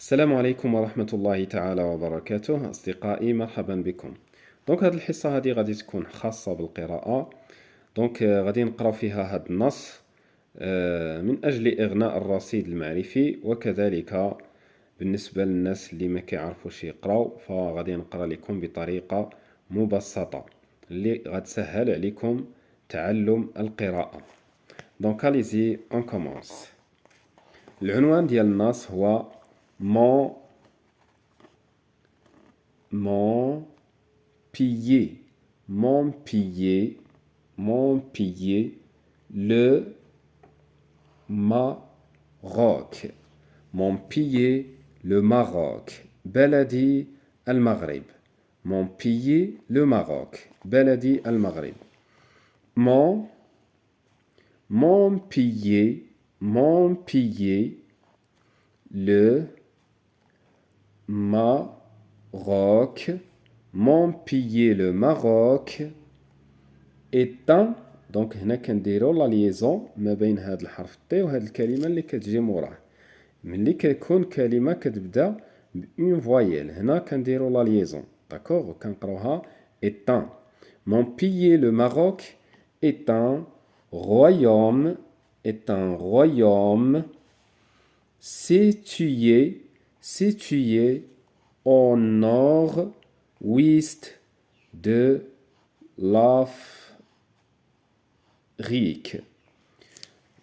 السلام عليكم ورحمة الله تعالى وبركاته أصدقائي مرحبا بكم. هاد الحصة هذه غادي تكون خاصة بالقراءة. غادي نقراو فيها هاد النص من أجل إغناء الرصيد المعرفي، وكذلك بالنسبة للناس اللي ما كيعرفوش يقراو فغادي نقرا لكم بطريقة مبسطة اللي غتسهل عليكم تعلم القراءة. allez-y on commence. العنوان ديال النص هو Mon pillé, le Maroc. Mon pillé, le Maroc. بلدي المغرب. Mon pillé, le Maroc. بلدي المغرب. Mon pillé, le Maroc. Mon pillé le Maroc est un. هنا كنديرو لا ليزون ما بين هاد الحرف تي وهاد الكلمة اللي كتجي موراه. ملي كتكون كلمة كتبدا بأون فوايل هنا كنديرو لا ليزون داكوغ وكنقراوها est un. Mon pillé le Maroc est un royaume situé au nord-ouest de l'Afrique.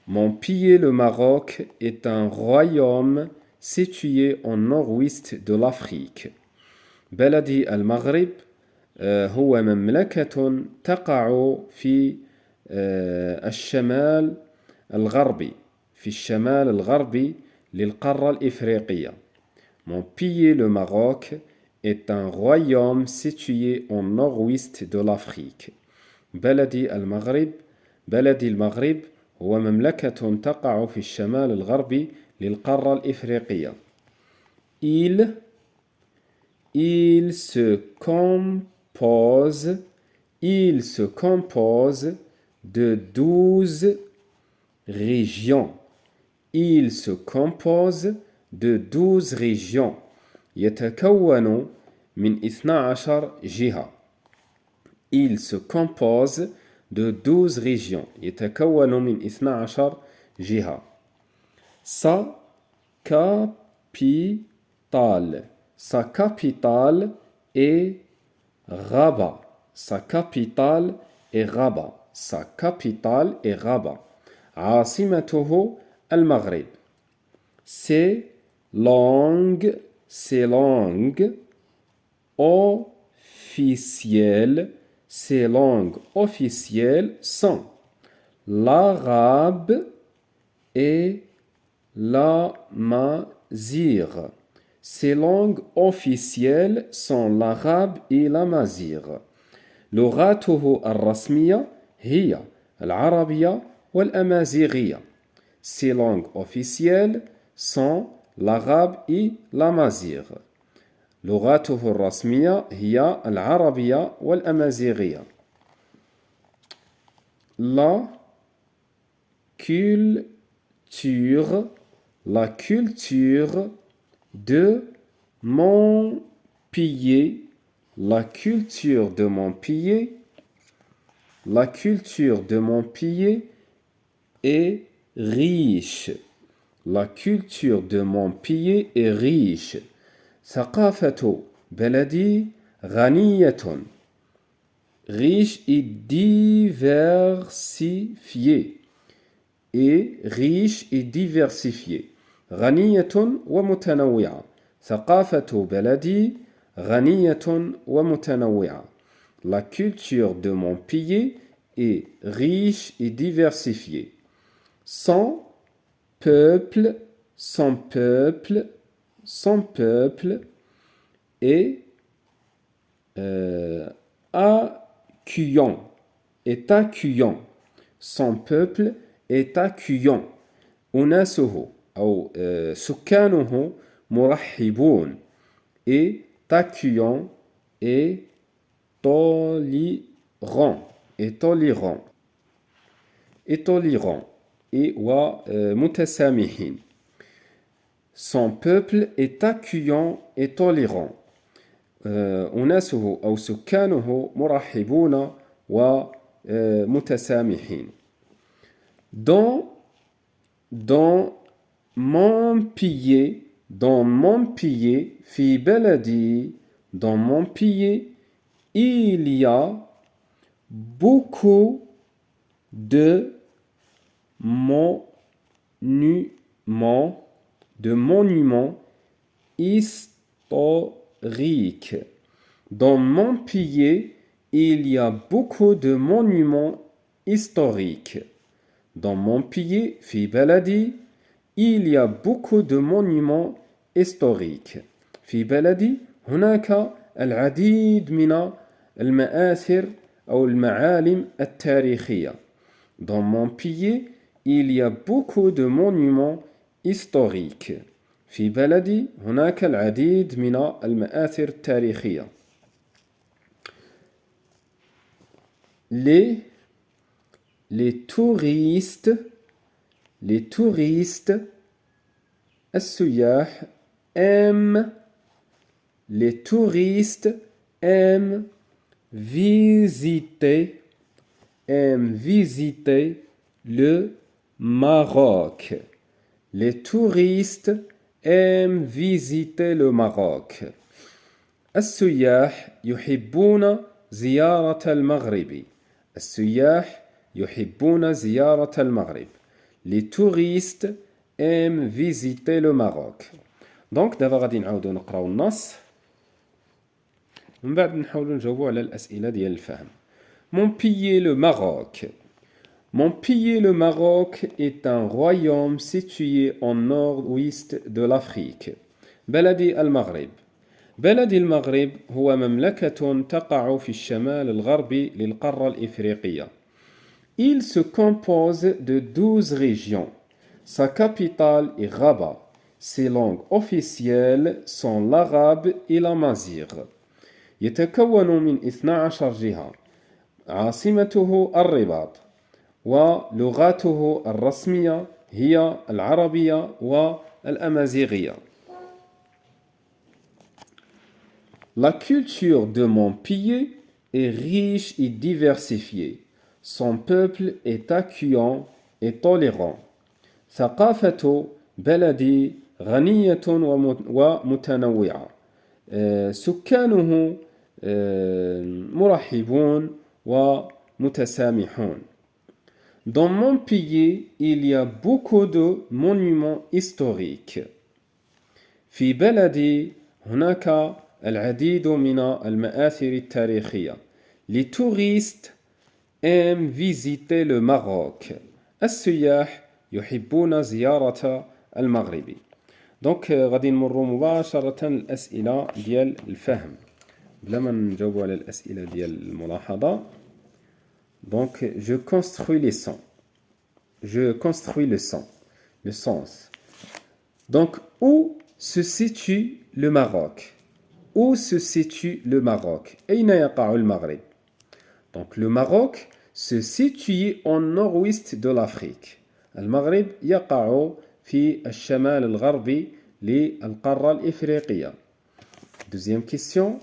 Mon pays, le Maroc, est un royaume situé au nord-ouest de l'Afrique. بلدي المغرب هو مملكة تقع في الشمال الغربي للقارة الإفريقية. Mon pays, le Maroc, est un royaume situé au nord-ouest de l'Afrique. بلدي المغرب هو مملكة تقع في الشمال الغربي للقارة الإفريقية. Il se compose de 12 régions. Il se compose de 12 régions. يتكون من 12 جهة. Il se compose de 12 régions. يتكون من 12 جهة. Sa capitale est Rabat. Sa capitale est Rabat. عاصمته المغرب. Ses langues officielles sont l'arabe et l'amazigh. Ces langues officielles sont l'arabe et l'amazigh. لغاته الرسمية هي العربية والأمازيغية. Ces langues officielles sont l'arabe et l'amazigh. لغاته الرسمية هي العربية والأمازيغية. La culture de mon pays. La culture de mon pays est riche. La culture de mon pays est riche. ثقافة بلدي غنية. Riche et diversifiée. غنية ومتنوعة. ثقافة بلدي غنية ومتنوعة. La culture de mon pays est riche et diversifiée. Son peuple est accueillant. Son peuple est accueillant. أناسه أو سكانه مرحبون. Et accueillant et tolérant. Et ومتسامحين. son peuple est accueillant et tolérant. أناسه أو سكانه مرحبون ومتسامحين. Dans dans mon pays, في بلدي, dans mon pays, il y a beaucoup de monuments historiques. Dans mon pays, il y a beaucoup de monuments historiques. Dans mon pays, في بلدي, il y a beaucoup de monuments historiques. في بلدي هناك العديد من المآثر أو المعالم التاريخية. Dans mon pays, il y a beaucoup de monuments historiques. في بلدي هناك العديد من المآثر التاريخية. Les touristes السياح aiment visiter le Maroc. Les touristes aiment visiter le Maroc. السياح يحبون زيارة المغرب. السياح يحبون زيارة المغرب. Les touristes aiment visiter le Maroc. Donc دابا غادي نعاودو نقراو النص من بعد نحاولو نجاوبو على الأسئلة ديال الفهم. Mon pays le Maroc. Mon pays le Maroc est un royaume situé au nord-ouest de l'Afrique. بلدي المغرب. بلدي المغرب هو مملكة تقع في الشمال الغربي للقارة الإفريقية. Il se compose de 12 régions. Sa capitale est Rabat. Ses langues officielles sont l'arabe et l'amazigh. يتكون من 12 جهة. عاصمته الرباط. ولغاته الرسمية هي العربية والأمازيغية. La culture de mon pays est riche et diversifiée. Son peuple est accueillant et tolérant. ثقافة بلدي غنية ومتنوعة. سكانه مرحبون ومتسامحون. Dans mon pays, il y a beaucoup de monuments historiques. في بلدي هناك العديد من المآثر التاريخية. Les touristes aiment visiter le Maroc. السياح يحبون زيارة المغرب. دونك غادي نمروا مباشرة الأسئلة ديال الفهم بلا ما نجاوبوا على الأسئلة ديال الملاحظة. Donc je construis les sons. Je construis le son, le sens. Donc où se situe le Maroc? Où se situe le Maroc? أين يقع المغرب? Donc le Maroc se situe au nord-ouest de l'Afrique. المغرب يقع في الشمال الغربي للقارة الإفريقية. Deuxième question.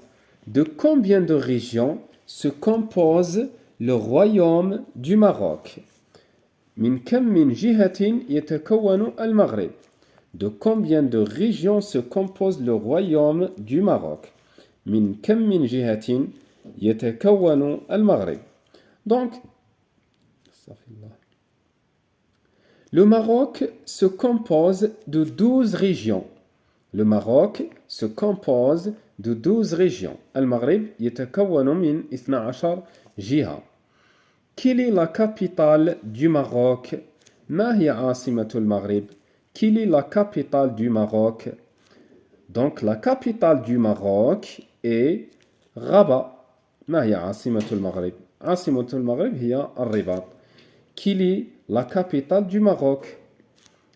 De combien de régions se compose le royaume du Maroc? من كم من جهة يتكون المغرب? De combien de régions se compose le royaume du Maroc? من كم من جهة يتكون المغرب? Donc, le Maroc se compose de 12 régions. Le Maroc se compose de 12 régions. المغرب يتكون من 12 جهة. Quelle est la capitale du Maroc? ما هي عاصمة المغرب? Quelle est la capitale du Maroc? Donc la capitale du Maroc est Rabat. ما هي عاصمة المغرب؟ عاصمة المغرب هي الرباط. Quelle est la capitale du Maroc?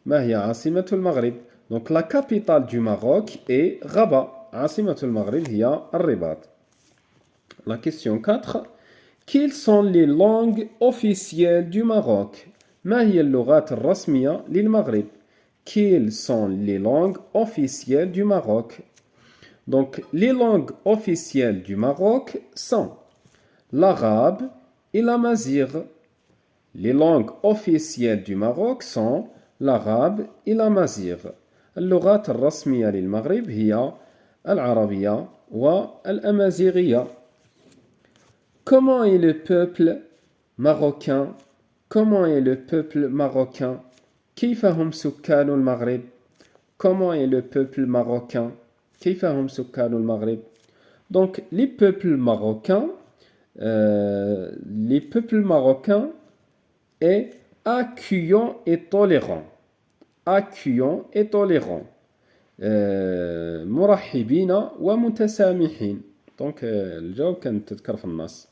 ما هي عاصمة المغرب؟ Donc la capitale du Maroc est Rabat. عاصمة المغرب هي الرباط. La question 4. Quelles sont les langues officielles du Maroc? ما هي اللغات الرسمية للمغرب? quelles sont les langues officielles du Maroc? Donc, les langues officielles du Maroc sont l'arabe et l'amazigh. Les langues officielles du Maroc sont l'arabe et l'amazigh. اللغات الرسمية للمغرب هي العربية والأمازيغية. Comment est le peuple marocain? Comment est le peuple marocain? كيف هم سكان المغرب? Comment est le peuple marocain? كيف هم سكان المغرب? Donc, les peuples marocains est accueillant et tolérant. Accueillant et tolérant. مرحبين ومتسامحين. دونك الجواب كان تذكر في النص.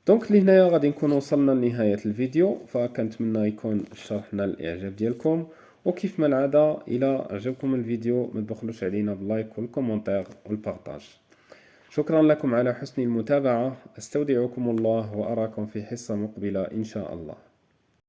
دونك لهنايا غادي نكون وصلنا لنهاية الفيديو، فكنتمنى يكون الشرح نال الاعجاب ديالكم، وكيف ما العادة الى عجبكم الفيديو ما تبخلوش علينا باللايك والكومنتير والبارطاج. شكرا لكم على حسن المتابعة، استودعكم الله وأراكم في حصة مقبلة إن شاء الله.